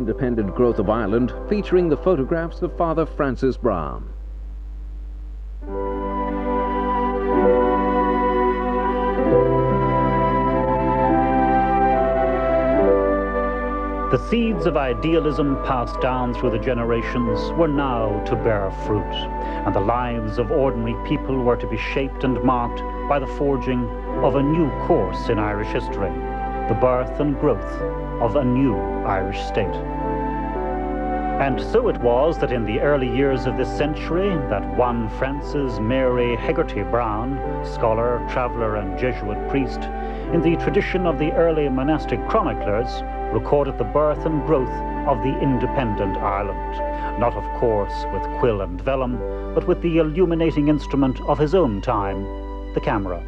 Independent Growth of Ireland, featuring the photographs of Father Francis Browne. The seeds of idealism passed down through the generations were now to bear fruit, and the lives of ordinary people were to be shaped and marked by the forging of a new course in Irish history, the birth and growth of a new Irish state. And so it was that in the early years of this century, that one Francis Mary Hegarty Browne, scholar, traveller and Jesuit priest, in the tradition of the early monastic chroniclers, recorded the birth and growth of the independent Ireland, not of course with quill and vellum, but with the illuminating instrument of his own time, the camera.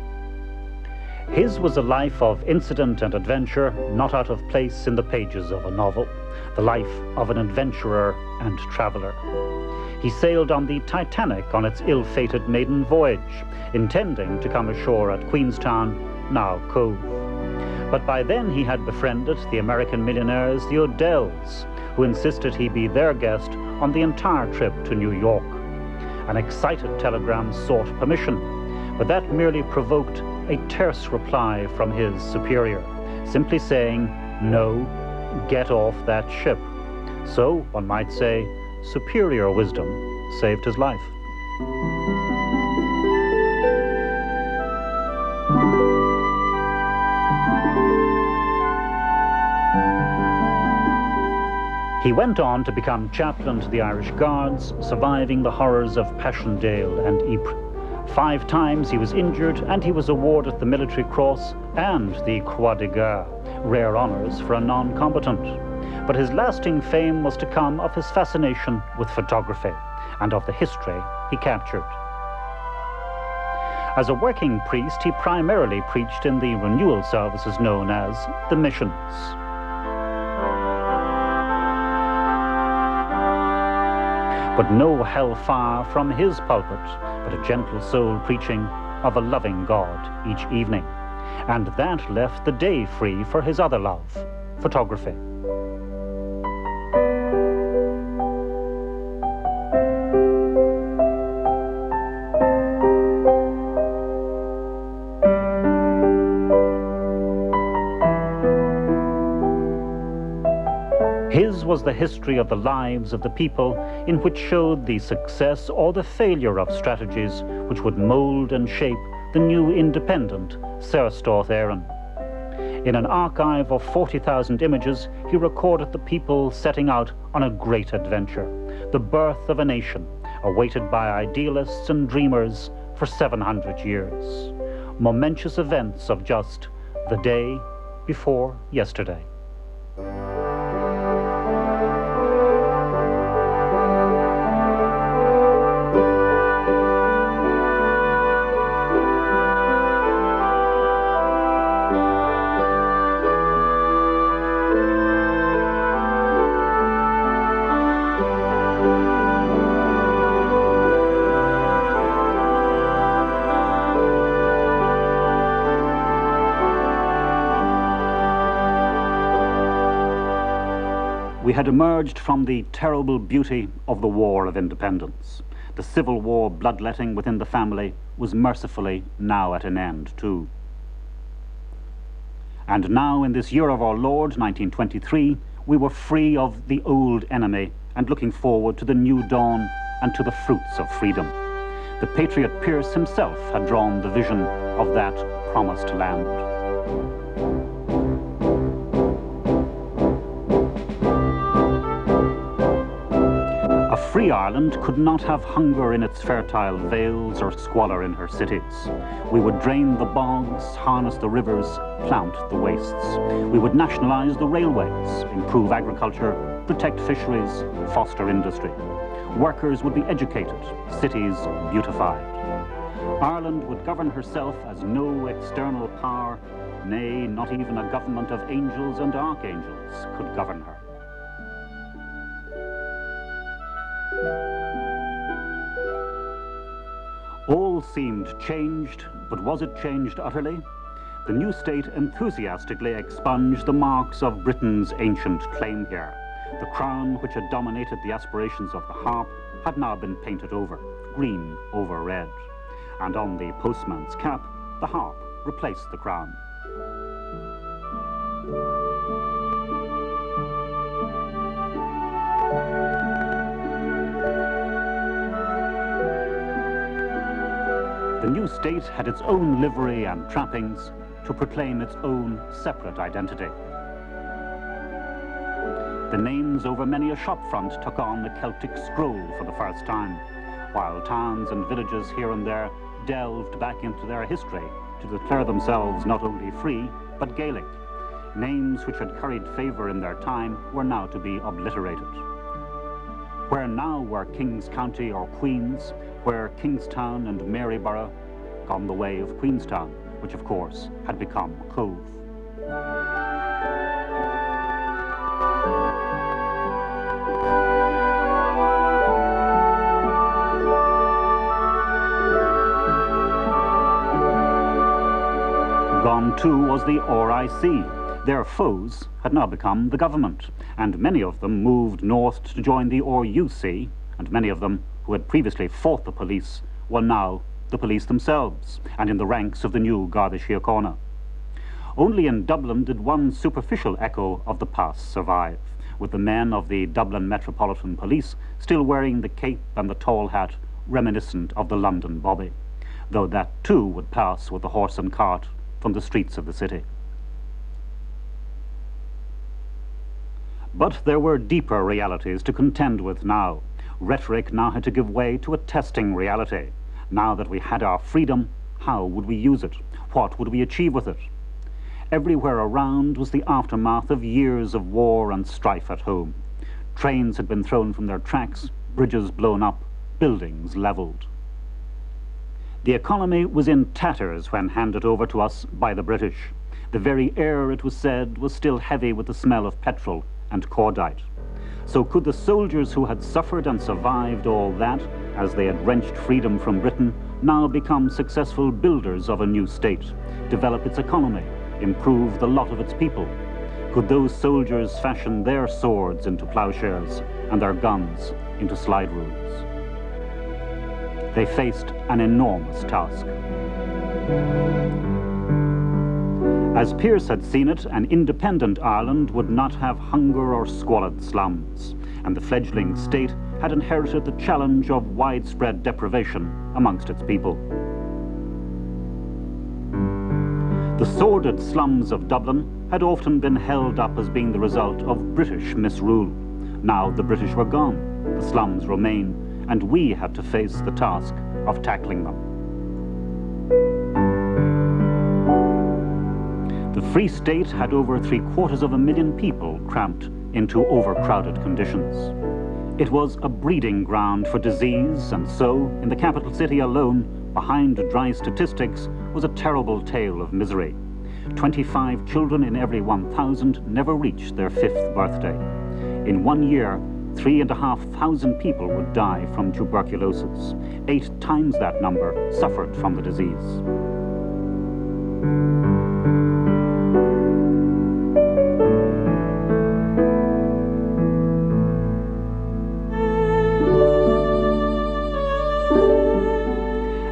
His was a life of incident and adventure, not out of place in the pages of a novel, the life of an adventurer and traveller. He sailed on the Titanic on its ill-fated maiden voyage, intending to come ashore at Queenstown, now Cove. But by then he had befriended the American millionaires, the Odells, who insisted he be their guest on the entire trip to New York. An excited telegram sought permission, but that merely provoked a terse reply from his superior, simply saying, "No, get off that ship." So, one might say, superior wisdom saved his life. He went on to become chaplain to the Irish Guards, surviving the horrors of Passchendaele and Ypres. 5 times he was injured, and he was awarded the Military Cross and the Croix de Guerre, rare honours for a non-combatant. But his lasting fame was to come of his fascination with photography and of the history he captured. As a working priest, he primarily preached in the renewal services known as the missions. But no hellfire from his pulpit, but a gentle soul preaching of a loving God each evening. And that left the day free for his other love, photography. His was the history of the lives of the people, in which showed the success or the failure of strategies which would mould and shape the new independent Saoirse Éireann. In an archive of 40,000 images, he recorded the people setting out on a great adventure, the birth of a nation, awaited by idealists and dreamers for 700 years. Momentous events of just the day before yesterday. We had emerged from the terrible beauty of the War of Independence. The Civil War bloodletting within the family was mercifully now at an end too. And now, in this year of our Lord, 1923, we were free of the old enemy and looking forward to the new dawn and to the fruits of freedom. The patriot Pearse himself had drawn the vision of that promised land. A free Ireland could not have hunger in its fertile vales or squalor in her cities. We would drain the bogs, harness the rivers, plant the wastes. We would nationalise the railways, improve agriculture, protect fisheries, foster industry. Workers would be educated, cities beautified. Ireland would govern herself as no external power, nay, not even a government of angels and archangels could govern her. All seemed changed, but was it changed utterly? The new state enthusiastically expunged the marks of Britain's ancient claim here. The crown, which had dominated the aspirations of the harp, had now been painted over, green over red. And on the postman's cap, the harp replaced the crown. The new state had its own livery and trappings to proclaim its own separate identity. The names over many a shopfront took on a Celtic scroll for the first time, while towns and villages here and there delved back into their history to declare themselves not only free, but Gaelic. Names which had curried favour in their time were now to be obliterated. Where now were King's County or Queen's, where Kingstown and Maryborough, gone the way of Queenstown, which of course had become Cove. Gone too was the RIC. Their foes had now become the government, and many of them moved north to join the RUC, and many of them who had previously fought the police were now the police themselves, and in the ranks of the new Garda Síochána. Only in Dublin did one superficial echo of the past survive, with the men of the Dublin Metropolitan Police still wearing the cape and the tall hat reminiscent of the London bobby, though that too would pass with the horse and cart from the streets of the city. But there were deeper realities to contend with now. Rhetoric now had to give way to a testing reality. Now that we had our freedom, how would we use it? What would we achieve with it? Everywhere around was the aftermath of years of war and strife at home. Trains had been thrown from their tracks, bridges blown up, buildings levelled. The economy was in tatters when handed over to us by the British. The very air, it was said, was still heavy with the smell of petrol and cordite. So could the soldiers who had suffered and survived all that, as they had wrenched freedom from Britain, now become successful builders of a new state, develop its economy, improve the lot of its people? Could those soldiers fashion their swords into plowshares and their guns into slide rules? They faced an enormous task. As Pearse had seen it, an independent Ireland would not have hunger or squalid slums, and the fledgling state had inherited the challenge of widespread deprivation amongst its people. The sordid slums of Dublin had often been held up as being the result of British misrule. Now the British were gone, the slums remain, and we had to face the task of tackling them. The Free State had over 750,000 people cramped into overcrowded conditions. It was a breeding ground for disease, and so, in the capital city alone, behind dry statistics, was a terrible tale of misery. 25 children in every 1,000 never reached their 5th birthday. In 1 year, 3,500 people would die from tuberculosis. 8 times that number suffered from the disease.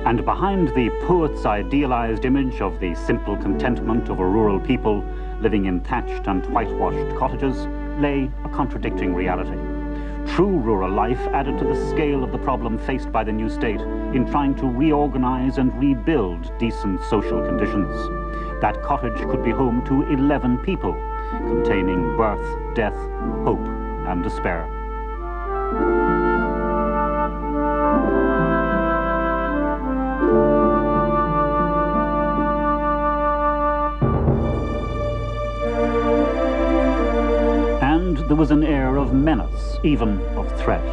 And behind the poet's idealized image of the simple contentment of a rural people living in thatched and whitewashed cottages lay a contradicting reality. True rural life added to the scale of the problem faced by the new state in trying to reorganize and rebuild decent social conditions. That cottage could be home to 11 people, containing birth, death, hope, and despair. There was an air of menace, even of threat.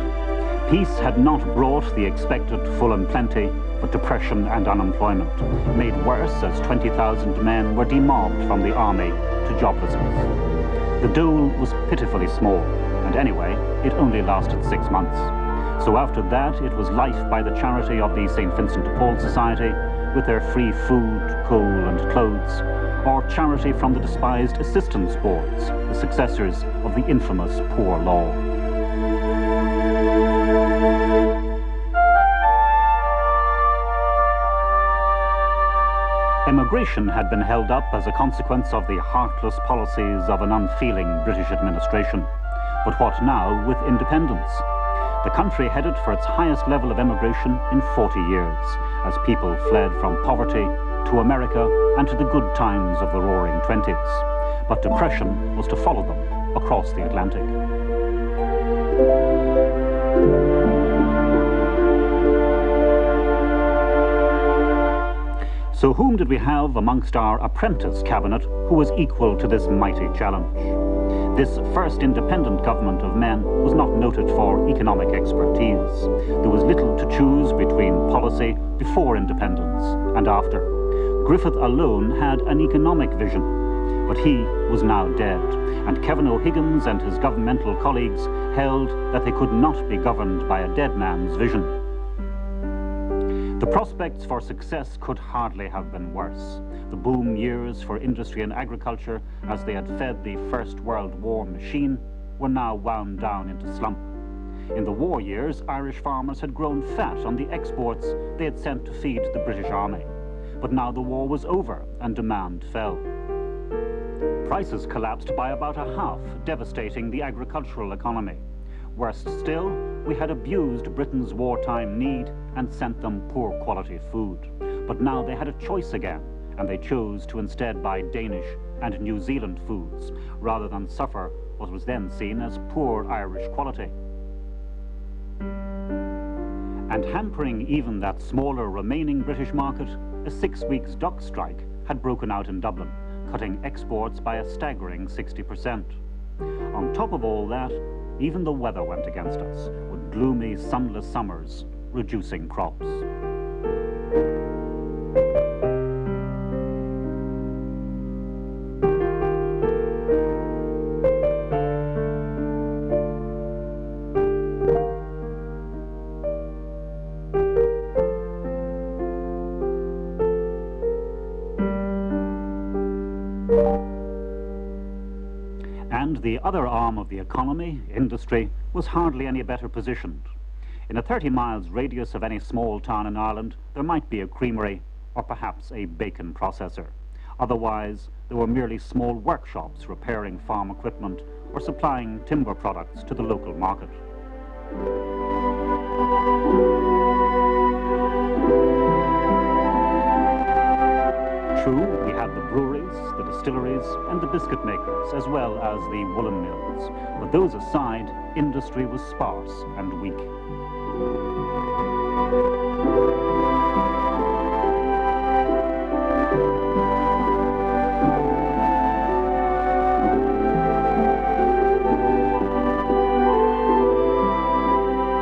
Peace had not brought the expected full and plenty, but depression and unemployment, made worse as 20,000 men were demobbed from the army to joblessness. The dole was pitifully small, and anyway, it only lasted 6 months. So after that, it was life by the charity of the St. Vincent de Paul Society, with their free food, coal and clothes, or charity from the despised assistance boards, the successors of the infamous Poor Law. Emigration had been held up as a consequence of the heartless policies of an unfeeling British administration. But what now with independence? The country headed for its highest level of emigration in 40 years, as people fled from poverty to America and to the good times of the Roaring Twenties. But depression was to follow them across the Atlantic. So whom did we have amongst our apprentice cabinet who was equal to this mighty challenge? This first independent government of men was not noted for economic expertise. There was little to choose between policy before independence and after. Griffith alone had an economic vision, but he was now dead, and Kevin O'Higgins and his governmental colleagues held that they could not be governed by a dead man's vision. The prospects for success could hardly have been worse. The boom years for industry and agriculture, as they had fed the First World War machine, were now wound down into slump. In the war years, Irish farmers had grown fat on the exports they had sent to feed the British Army. But now the war was over and demand fell. Prices collapsed by about a half, devastating the agricultural economy. Worst still, we had abused Britain's wartime need and sent them poor quality food. But now they had a choice again, and they chose to instead buy Danish and New Zealand foods, rather than suffer what was then seen as poor Irish quality. And hampering even that smaller remaining British market, a 6 weeks dock strike had broken out in Dublin, cutting exports by a staggering 60%. On top of all that, even the weather went against us, with gloomy, sunless summers reducing crops. And the other arm of the economy, industry, was hardly any better positioned. In a 30 miles radius of any small town in Ireland, there might be a creamery or perhaps a bacon processor. Otherwise, there were merely small workshops repairing farm equipment or supplying timber products to the local market. True, we had the breweries, the distilleries, and the biscuit makers, as well as the woolen mills. But those aside, industry was sparse and weak.